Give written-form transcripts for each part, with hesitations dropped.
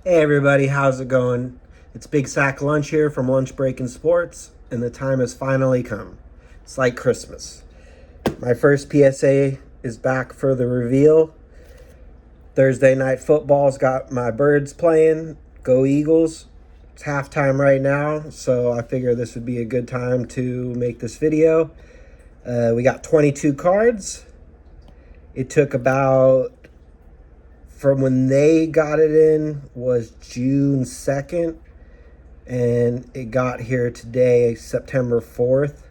Hey everybody, how's it going? It's Big Sack Lunch here from Lunch Break and Sports, and the time has finally come. It's like Christmas. My first PSA is back for the reveal. Thursday night football's got my birds playing. Go Eagles. It's halftime right now, so I figure this would be a good time to make this video. We got 22 cards. It took about, from when they got it in was June 2nd, and it got here today, September 4th.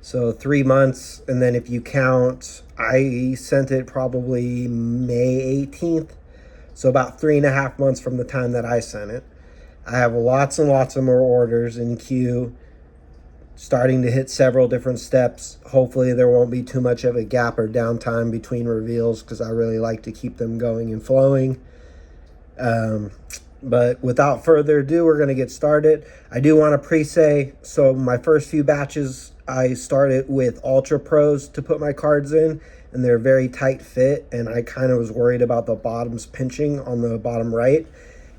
So 3 months, and then if you count, I sent it probably May 18th. So about 3.5 months from the time that I sent it. I have lots and lots of more orders in queue, starting to hit several different steps. Hopefully there won't be too much of a gap or downtime between reveals, because I really like to keep them going and flowing. But without further ado, we're going to get started. I do want to pre-say, so my first few batches, I started with Ultra Pros to put my cards in, and they're very tight fit, and I kind of was worried about the bottoms pinching on the bottom right.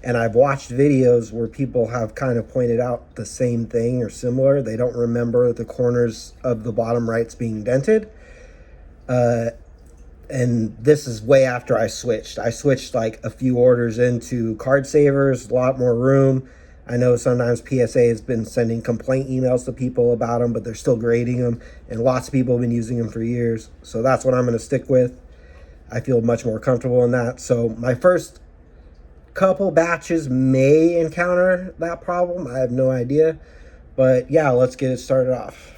And I've watched videos where people have kind of pointed out the same thing or similar. They don't remember the corners of the bottom rights being dented. And this is way after I switched. I switched like a few orders into card savers, a lot more room. I know sometimes PSA has been sending complaint emails to people about them, but they're still grading them. And lots of people have been using them for years. So that's what I'm going to stick with. I feel much more comfortable in that. So my first couple batches may encounter that problem. I have no idea. But yeah, let's get it started off.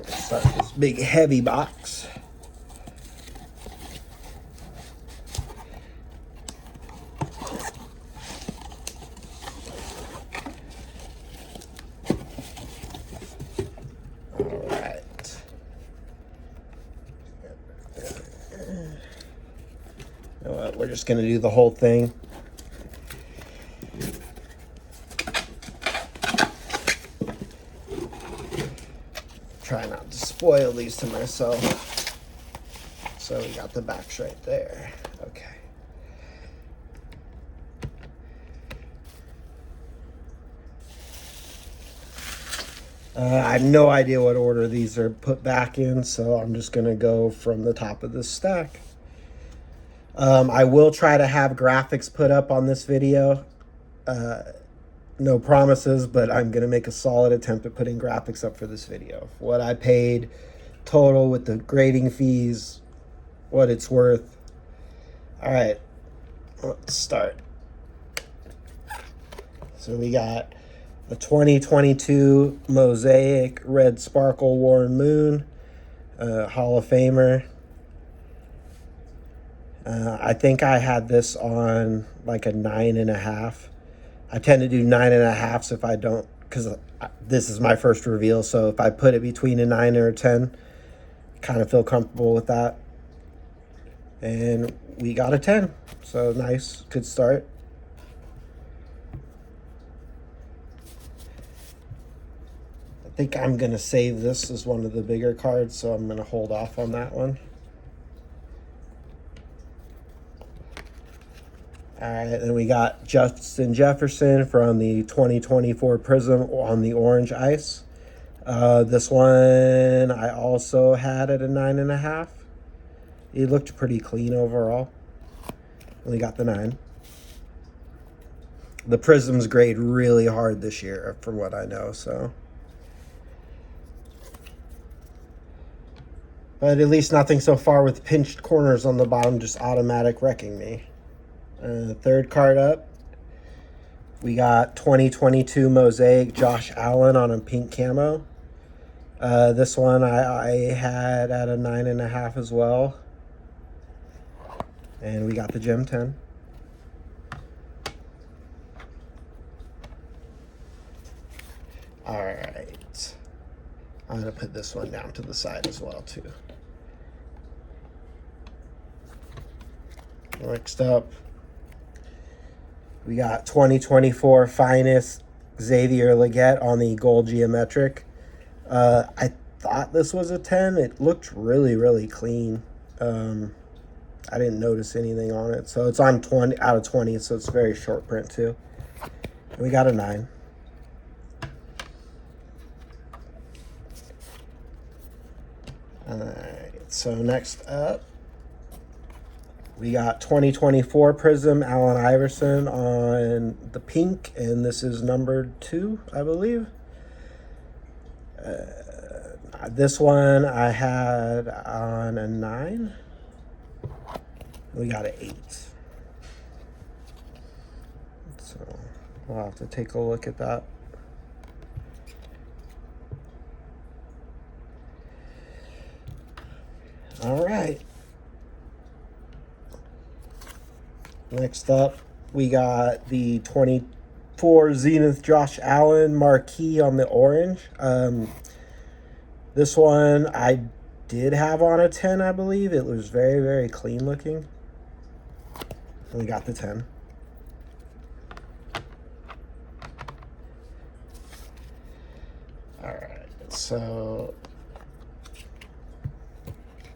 Start this big heavy box. All right. You know what? We're just going to do the whole thing. Try not to spoil these to myself. So we got the backs right there. Okay. I have no idea what order these are put back in, so I'm just going to go from the top of this stack. I will try to have graphics put up on this video. No promises, but I'm going to make a solid attempt at putting graphics up for this video. What I paid total with the grading fees, what it's worth. All right, let's start. So we got the 2022 Mosaic Red Sparkle Warren Moon, Hall of Famer. I think I had this on like a 9.5. I tend to do 9.5s if I don't, because this is my first reveal. So if I put it between a 9 or a 10, kind of feel comfortable with that. And we got a 10. So nice, good start. I think I'm going to save this as one of the bigger cards, so I'm going to hold off on that one. All right, then we got Justin Jefferson from the 2024 Prism on the orange ice. This one I also had at a 9.5. It looked pretty clean overall. Only got the 9. The Prisms grade really hard this year, from what I know, so. But at least nothing so far with pinched corners on the bottom just automatic wrecking me. Third card up, we got 2022 Mosaic Josh Allen on a pink camo. This one I had at a 9.5 as well. And we got the Gem 10. All right. I'm going to put this one down to the side as well, too. Next up, we got 2024 Finest Xavier Legette on the gold geometric. I thought this was a 10. It looked really, really clean. I didn't notice anything on it. So it's on 20 out of 20, so it's very short print too. And we got a 9. Alright, so next up, we got 2024 Prism Allen Iverson on the pink, and this is numbered 2, I believe. This one I had on a 9. We got an 8. So we'll have to take a look at that. All right. Next up, we got the 24 Zenith Josh Allen marquee on the orange. This one I did have on a 10, I believe. It was very, very clean looking. We got the 10. All right, so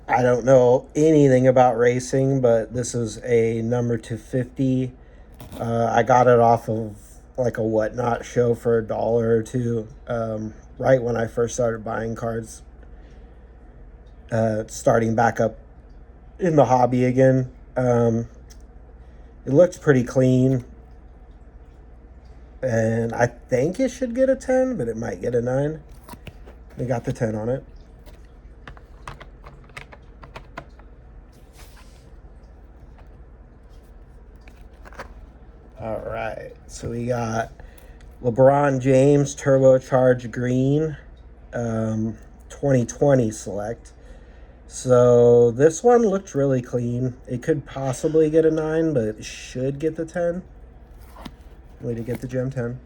I don't know anything about racing, but this is a number 250. I got it off of like a Whatnot show for $1 or $2, right when I first started buying cards, starting back up in the hobby again. It looks pretty clean, and I think it should get a 10, but it might get a 9. We got the 10 on it. All right, so we got LeBron James Turbocharged Green, 2020 select. So this one looked really clean. It could possibly get a 9, but it should get the 10. Way to get the Gem 10.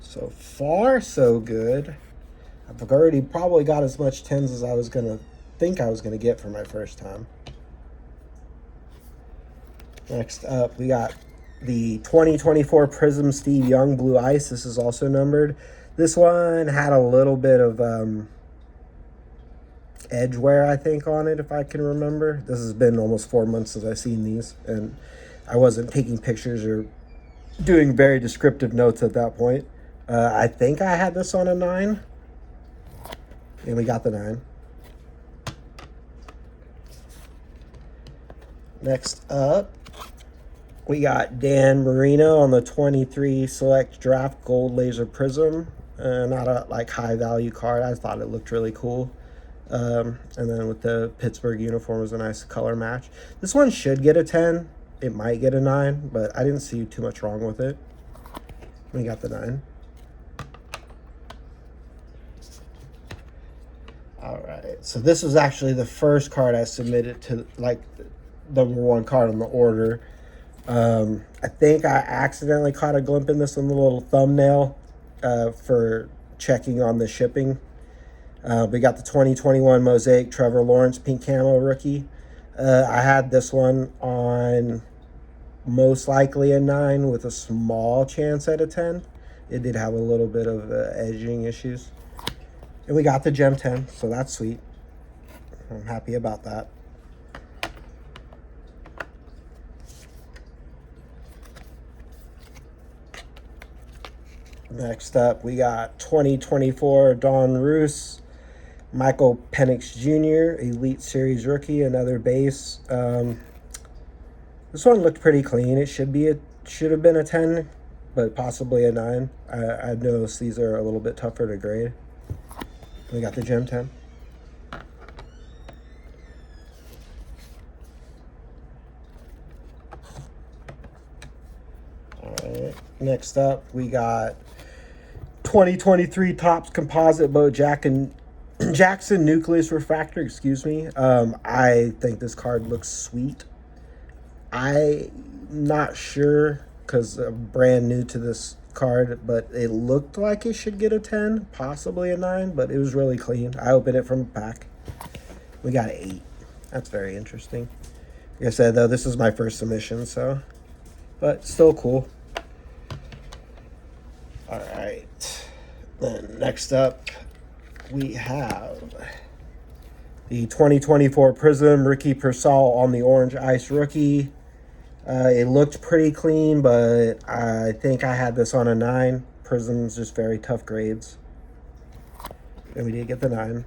So far, so good. I've already probably got as much 10s as I was going to think I was going to get for my first time. Next up, we got the 2024 Prism Steve Young Blue Ice. This is also numbered. This one had a little bit of edge wear, I think, on it, if I can remember. This has been almost 4 months since I've seen these, and I wasn't taking pictures or doing very descriptive notes at that point. I think I had this on a 9, and we got the 9. Next up, we got Dan Marino on the 23 Select Draft Gold Laser Prism. Not a like high value card. I thought it looked really cool. And then with the Pittsburgh uniform was a nice color match. This one should get a 10. It might get a 9, but I didn't see too much wrong with it. We got the 9. All right. So this was actually the first card I submitted to, like, number 1 card on the order. I think I accidentally caught a glimpse in this in the little thumbnail for checking on the shipping. We got the 2021 Mosaic Trevor Lawrence Pink Camo rookie. I had this one on most likely a 9 with a small chance at a 10. It did have a little bit of edging issues. And we got the Gem 10, so that's sweet. I'm happy about that. Next up, we got 2024 Don Roos, Michael Penix Jr., Elite Series rookie, another base. This one looked pretty clean. It should have been a 10, but possibly a 9. I noticed these are a little bit tougher to grade. We got the Gem 10. All right. Next up, we got 2023 Topps Composite Bo Jackson Nucleus Refractor, excuse me. I think this card looks sweet. I'm not sure because I'm brand new to this card, but it looked like it should get a 10, possibly a 9, but it was really clean. I opened it from a pack. We got an 8. That's very interesting. Like I said, though, this is my first submission, so, but still cool. All right. Then next up, we have the 2024 Prism Ricky Persall on the Orange Ice Rookie. It looked pretty clean, but I think I had this on a 9. Prism's just very tough grades. And we did get the 9.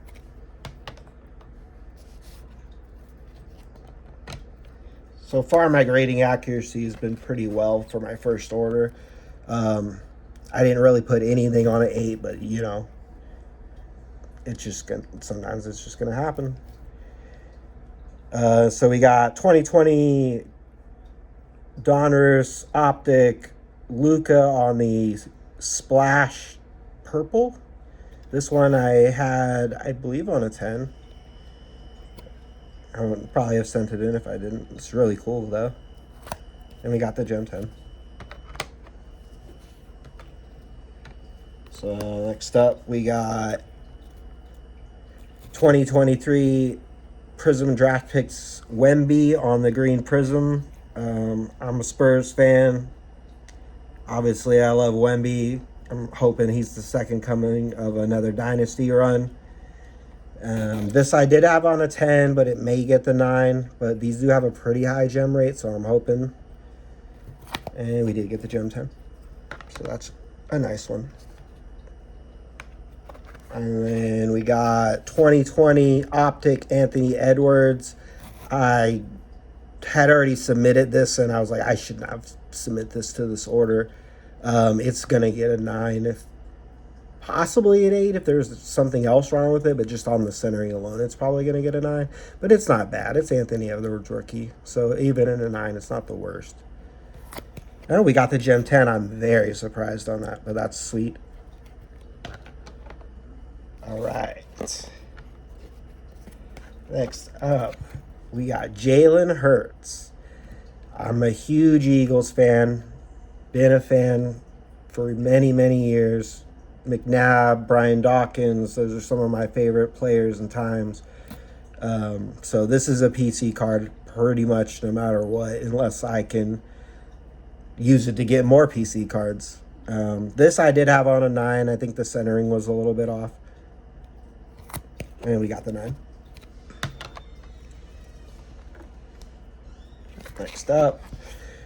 So far, my grading accuracy has been pretty well for my first order. I didn't really put anything on an 8, but you know, it's just gonna, sometimes it's just gonna happen. So we got 2020 Donruss Optic Luca on the Splash Purple. This one I had, I believe, on a 10. I would probably have sent it in if I didn't. It's really cool though. And we got the Gem 10. So next up we got 2023 Prism Draft Picks Wemby on the green Prism. I'm a Spurs fan. Obviously I love Wemby. I'm hoping he's the second coming of another dynasty run. This I did have on a 10, but it may get the 9. But these do have a pretty high gem rate, so I'm hoping. And we did get the Gem 10. So that's a nice one. And then we got 2020 Optic Anthony Edwards. I had already submitted this, and I was like, I should not submit this to this order. It's going to get a 9, if possibly an 8 if there's something else wrong with it, but just on the centering alone, it's probably going to get a 9. But it's not bad. It's Anthony Edwards rookie. So even in a 9, it's not the worst. And we got the Gem 10. I'm very surprised on that, but that's sweet. All right. Next up, we got Jalen Hurts. I'm a huge Eagles fan. Been a fan for many, many years. McNabb, Brian Dawkins, those are some of my favorite players and times. So this is a PC card pretty much no matter what, unless I can use it to get more PC cards. This I did have on a 9. I think the centering was a little bit off. And we got the 9. Next up.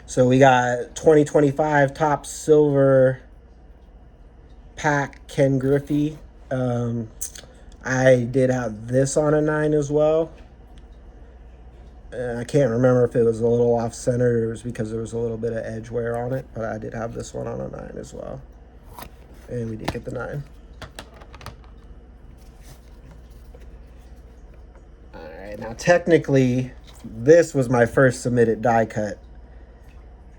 So we got 2025 Top Silver Pack Ken Griffey. I did have this on a 9 as well. I can't remember if it was a little off center or it was because there was a little bit of edge wear on it, but I did have this one on a 9 as well. And we did get the 9. Alright, now technically this was my first submitted die cut.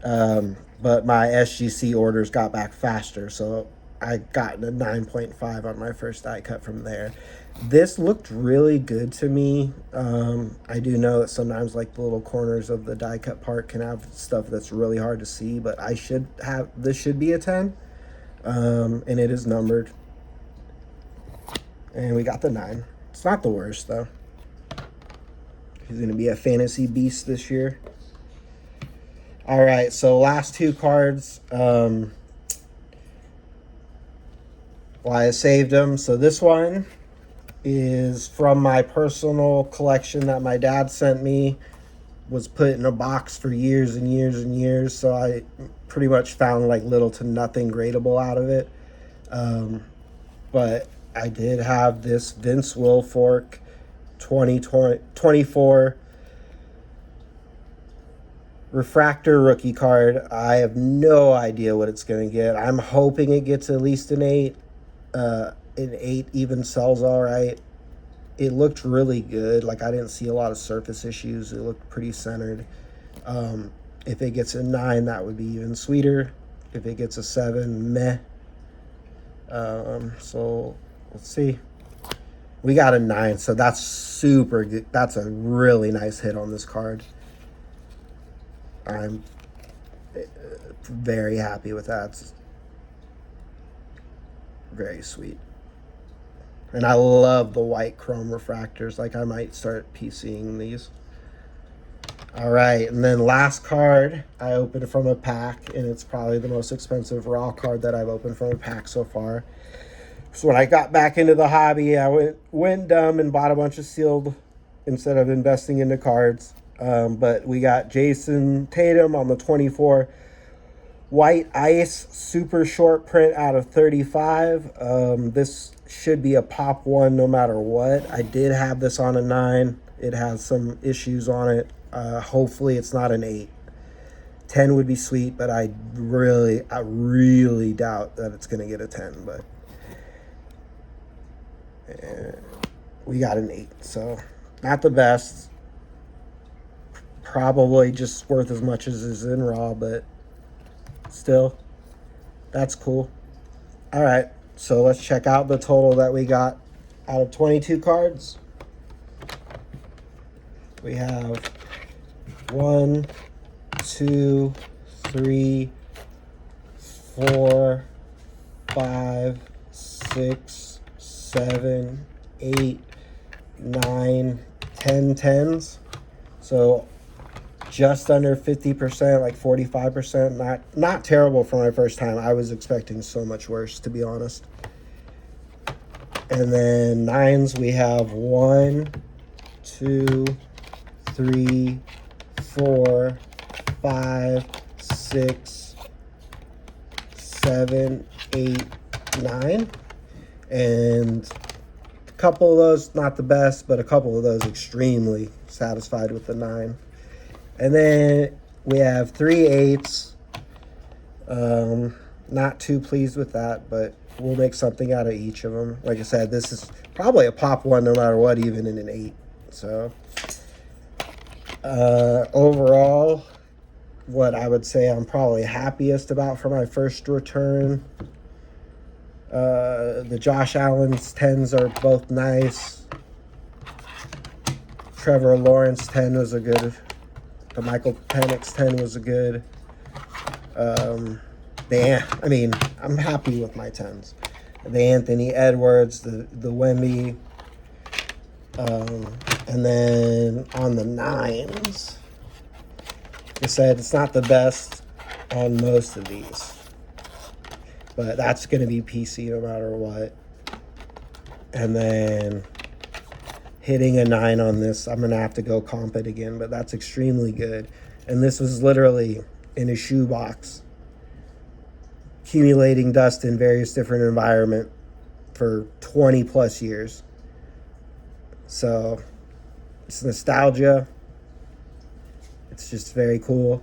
But my SGC orders got back faster, so I got a 9.5 on my first die cut from there. This looked really good to me. I do know that sometimes like the little corners of the die cut part can have stuff that's really hard to see, but this should be a 10. And it is numbered. And we got the 9. It's not the worst though. He's going to be a fantasy beast this year. All right, so last 2 cards. Well, I saved them. So this one is from my personal collection that my dad sent me. Was put in a box for years and years and years. So I pretty much found like little to nothing gradable out of it. But I did have this Vince Wilfork 2024 refractor rookie card. I have no idea what it's going to get. I'm hoping it gets at least an 8. An 8 even sells all right. It looked really good. Like, I didn't see a lot of surface issues. It looked pretty centered. If it gets a 9, that would be even sweeter. If it gets a 7, meh. So let's see. We got a 9, so that's super good. That's a really nice hit on this card. I'm very happy with that. It's very sweet. And I love the white chrome refractors. Like, I might start PCing these. All right, and then last card I opened from a pack, and it's probably the most expensive raw card that I've opened from a pack so far. So when I got back into the hobby, I went dumb and bought a bunch of sealed instead of investing into cards. But we got Jason Tatum on the 24 white ice super short print out of 35. This should be a pop one no matter what. I did have this on a 9. It has some issues on it. Hopefully it's not an 8. 10 would be sweet, but I really doubt that it's going to get a 10. But we got an 8, so not the best. Probably just worth as much as is in raw, but still, that's cool. All right, so let's check out the total that we got out of 22 cards. We have 1, 2, 3, 4, 5, 6, 7, 8, 9, 10 tens. So just under 50%, like 45%. Not terrible for my first time. I was expecting so much worse, to be honest. And then 9s, we have 1, 2, 3, 4, 5, 6, 7, 8, 9. And a couple of those, not the best, but a couple of those extremely satisfied with the 9. And then we have 3 8s. Not too pleased with that, but we'll make something out of each of them. Like I said, this is probably a pop one no matter what, even in an 8. So overall, what I would say I'm probably happiest about for my first return, the Josh Allen's 10s are both nice. Trevor Lawrence 10 was a good. The Michael Penix 10 was a good. I'm happy with my 10s. The Anthony Edwards, the Wemby, and then on the 9s, like I said, it's not the best on most of these, but that's going to be PC no matter what. And then hitting a 9 on this, I'm going to have to go comp it again, but that's extremely good. And this was literally in a shoebox, accumulating dust in various different environments for 20 plus years. So it's nostalgia. It's just very cool.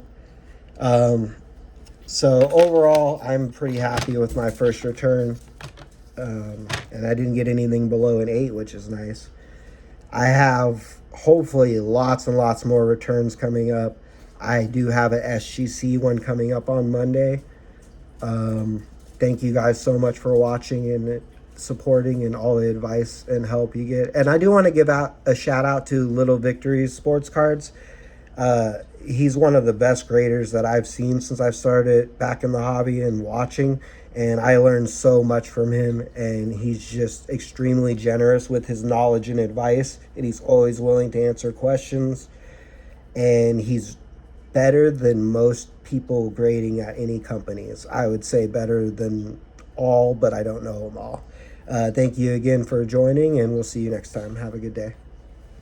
So overall, I'm pretty happy with my first return. And I didn't get anything below an 8, which is nice. I have hopefully lots and lots more returns coming up. I do have an SGC one coming up on Monday. Thank you guys so much for watching and supporting and all the advice and help you get. And I do want to give out a shout out to Little Victories Sports Cards. He's one of the best graders that I've seen since I've started back in the hobby and watching. And I learned so much from him, and he's just extremely generous with his knowledge and advice, and he's always willing to answer questions. And he's better than most people grading at any companies. I would say better than all, but I don't know them all. Thank you again for joining, and we'll see you next time. Have a good day.